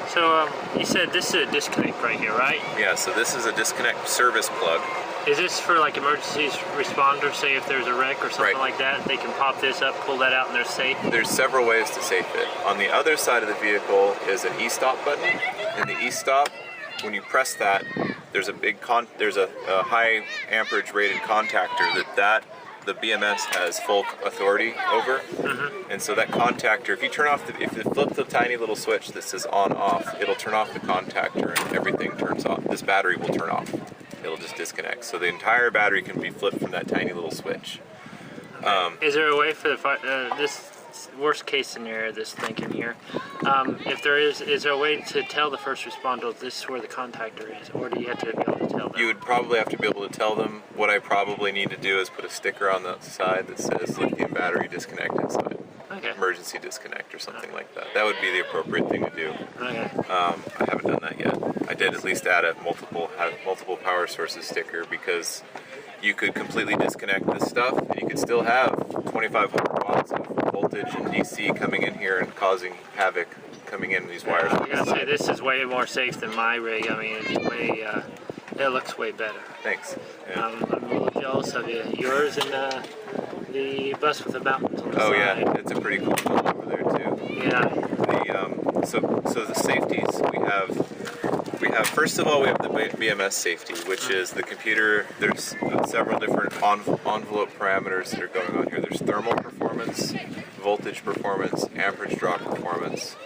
So you said this is a disconnect right here, right? Yeah, so this is a disconnect service plug. Is this for like emergency responders? Say if there's a wreck or something like that, they can pop this up, pull that out, and they're safe? There's several ways to safe it. On the other side of the vehicle is an e-stop button. And the e-stop, when you press that, there's a high amperage rated contactor that the BMS has full authority over. And so that contactor, if you flip the tiny little switch that says on off, it'll turn off the contactor and everything turns off. This battery will turn off. It'll just disconnect. So the entire battery can be flipped from that tiny little switch. Is there a way for this worst case scenario, this thinking here, if there is there a way to tell the first responder this is where the contactor is, or do you have to be able to tell them? You would probably have to be able to tell them. What I probably need to do is put a sticker on the side that says lithium battery disconnect inside. Okay. Emergency disconnect or something like that. That would be the appropriate thing to do. Okay. I haven't done that yet. I did at least add a multiple power sources sticker because you could completely disconnect this stuff and you could still have 2,500 watts of voltage and DC coming in here and causing havoc coming in these wires. I gotta say, this is way more safe than my rig. I mean, it's way, it looks way better. Thanks. Yeah. I'm a little jealous of you. Yours and the bus with the mountains on the side. Oh yeah, it's a pretty cool one over there too. Yeah. So the safeties we have first of all we have the BMS safety, which is the computer. There's several different envelope parameters that are going on here. There's thermal performance, voltage performance, amperage drop performance,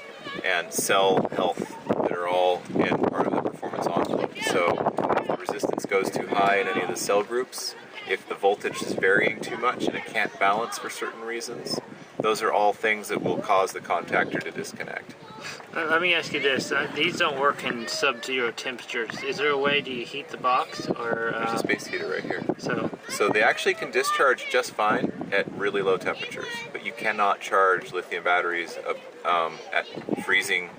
and cell health that are all in part of the performance envelope. So if the resistance goes too high in any of the cell groups, if the voltage is varying too much and it can't balance for certain reasons, those are all things that will cause the contactor to disconnect. Let me ask you this. These don't work in sub-zero temperatures. Is there a way, do you heat the box? Or there's a space heater right here. So they actually can discharge just fine at really low temperatures, but you cannot charge lithium batteries at freezing,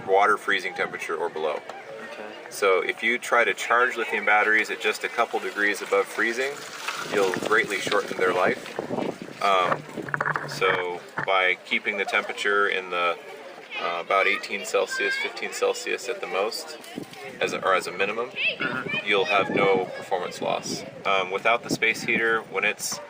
water freezing temperature or below. Okay. So if you try to charge lithium batteries at just a couple degrees above freezing, you'll greatly shorten their life. So by keeping the temperature in the about 18 Celsius, 15 Celsius at the most, as a minimum, you'll have no performance loss. Without the space heater, when it's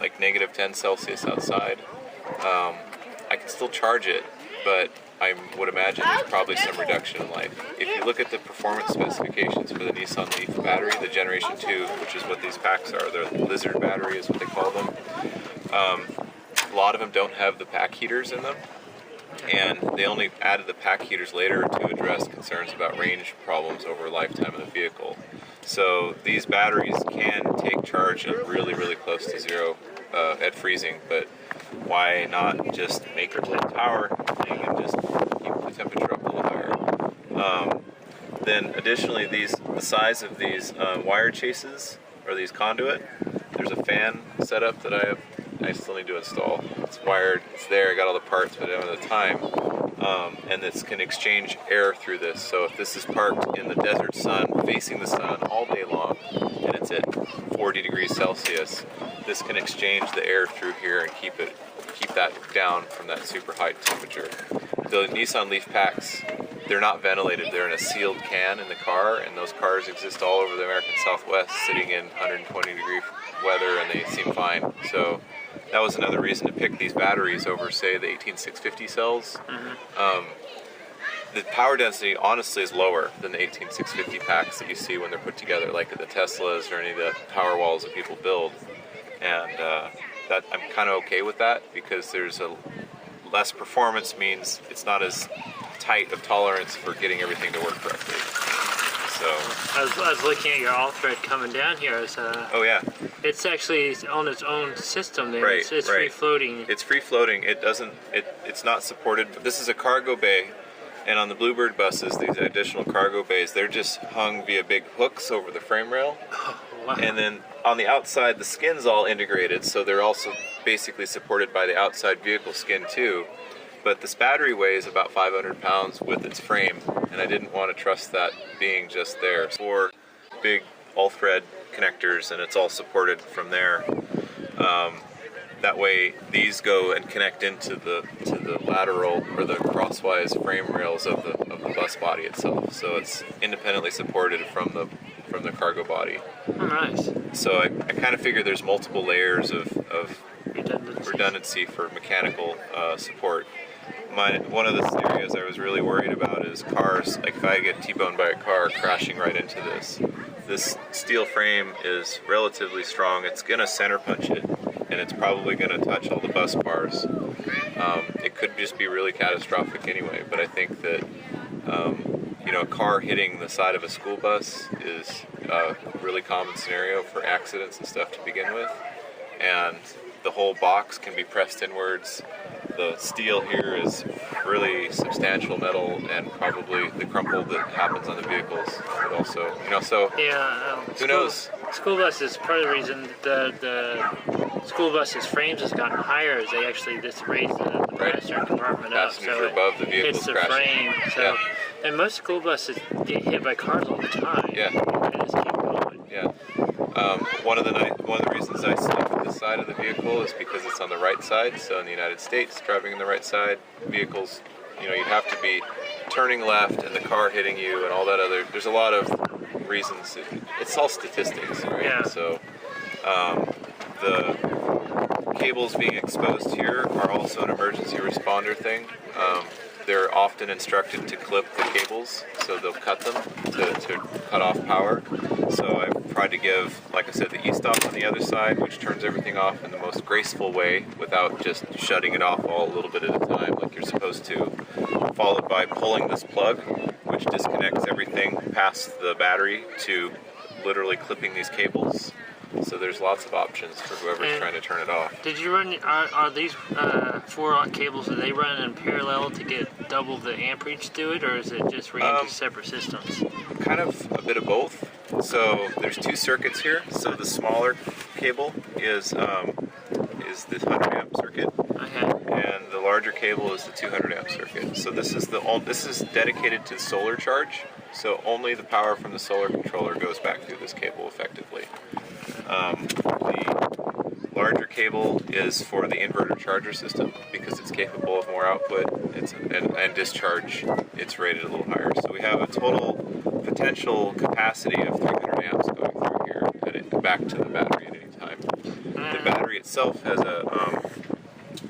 like negative 10 Celsius outside, I can still charge it, but I would imagine there's probably some reduction in life. If you look at the performance specifications for the Nissan Leaf battery, the Generation 2, which is what these packs are, the Lizard battery is what they call them, a lot of them don't have the pack heaters in them, and they only added the pack heaters later to address concerns about range problems over lifetime of the vehicle. So these batteries can take charge at really, really close to zero at freezing, but why not just make a little tower thing and just keep the temperature up a little higher? Then additionally, the size of these wire chases, or these conduit, there's a fan setup that I still need to install. It's wired, it's there, I got all the parts, but I don't have the time. And this can exchange air through this. So if this is parked in the desert sun, facing the sun all day long, and it's at 40 degrees Celsius, this can exchange the air through here and keep that down from that super high temperature. The Nissan Leaf packs, they're not ventilated, they're in a sealed can in the car, and those cars exist all over the American Southwest, sitting in 120 degree weather, and they seem fine. So that was another reason to pick these batteries over, say, the 18650 cells. The power density, honestly, is lower than the 18650 packs that you see when they're put together, like the Teslas or any of the Powerwalls that people build. And that I'm kind of okay with that, because there's a less performance means it's not as tight of tolerance for getting everything to work correctly. So I was looking at your all thread coming down here. Oh yeah. It's actually on its own system there. Right, it's free floating. It's free floating. It's not supported. This is a cargo bay, and on the Bluebird buses, these additional cargo bays, they're just hung via big hooks over the frame rail. Oh, wow. And then on the outside, the skin's all integrated, so they're also basically supported by the outside vehicle skin too. But this battery weighs about 500 pounds with its frame, and I didn't want to trust that being just there. 4 big all-thread connectors, and it's all supported from there. that way, these go and connect into the lateral or the crosswise frame rails of the bus body itself. So it's independently supported from the cargo body. Oh, nice. So I kind of figure there's multiple layers of redundancy for mechanical support. One of the scenarios I was really worried about is cars. Like if I get T-boned by a car crashing right into this steel frame is relatively strong. It's gonna center punch it, and it's probably gonna touch all the bus bars. It could just be really catastrophic anyway. But I think that a car hitting the side of a school bus is a really common scenario for accidents and stuff to begin with, and the whole box can be pressed inwards. The steel here is really substantial metal, and probably the crumple that happens on the vehicles would also, so yeah. Who knows? School buses, part of the reason the school buses' frames has gotten higher is they actually just raise the passenger compartment up, Passengers so are above the vehicles hits the crashing. frame. So, and most school buses get hit by cars all the time. Yeah. They just keep going. Yeah. One of the reasons I select this side of the vehicle is because it's on the right side. So in the United States, driving on the right side, vehicles, you'd have to be turning left and the car hitting you and all that other. There's a lot of reasons. It's all statistics, right? Yeah. So the cables being exposed here are also an emergency responder thing. They're often instructed to clip the cables, so they'll cut them to cut off power. So I've tried to give, like I said, the e-stop on the other side, which turns everything off in the most graceful way without just shutting it off all a little bit at a time like you're supposed to, followed by pulling this plug, which disconnects everything past the battery, to literally clipping these cables. So there's lots of options for whoever's trying to turn it off. Did you run? Are these 4-aught cables? Do they run in parallel to get double the amperage to it, or is it just ran two separate systems? Kind of a bit of both. So there's two circuits here. So the smaller cable is the 100 amp circuit, and the larger cable is the 200 amp circuit. So this is dedicated to solar charge. So only the power from the solar controller goes back through this cable effectively. The larger cable is for the inverter charger system because it's capable of more output. And discharge, it's rated a little higher. So we have a total potential capacity of 300 amps going through here back to the battery at any time. The battery itself has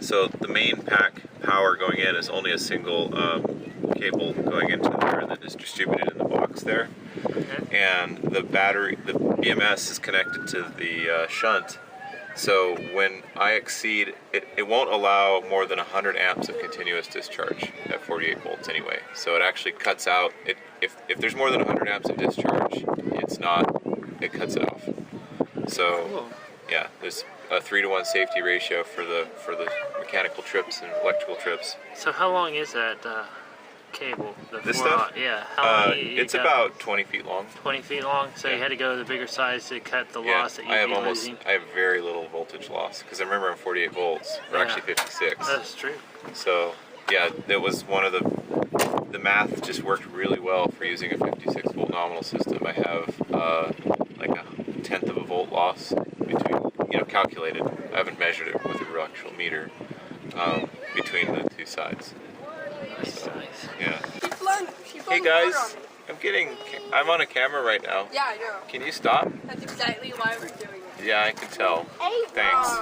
so the main pack power going in is only a single cable going into there, and then is distributed in the box there. And the battery, the BMS is connected to the shunt. So when I exceed, it won't allow more than 100 amps of continuous discharge at 48 volts anyway. So it actually cuts out, if there's more than 100 amps of discharge, it cuts it off. So yeah, there's a 3-to-1 safety ratio for the mechanical trips and electrical trips. So how long is that cable? This stuff? Yeah. How long it's about 20 feet long. 20 feet long? So you had to go to the bigger size to cut the loss that you'd be losing? I have very little voltage loss, because I remember I'm 48 volts, or actually 56. That's true. So, yeah, that was one of the math just worked really well for using a 56 volt nominal system. I have like a 1/10 of a volt loss between, calculated. I haven't measured it with a real actual meter between the two sides. nice. Yeah. Hey guys, I'm on a camera right now. Yeah, I know. Can you stop? That's exactly why we're doing it. Yeah, I can tell. Thanks.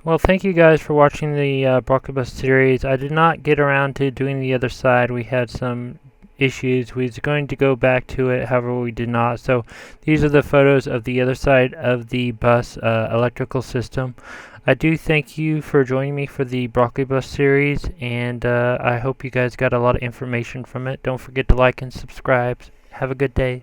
Well, thank you guys for watching the Broccoli Bus series. I did not get around to doing the other side. We had some issues. We was going to go back to it, however we did not. So these are the photos of the other side of the bus electrical system. I do thank you for joining me for the Broccoli Bus series, and I hope you guys got a lot of information from it. Don't forget to like and subscribe. Have a good day.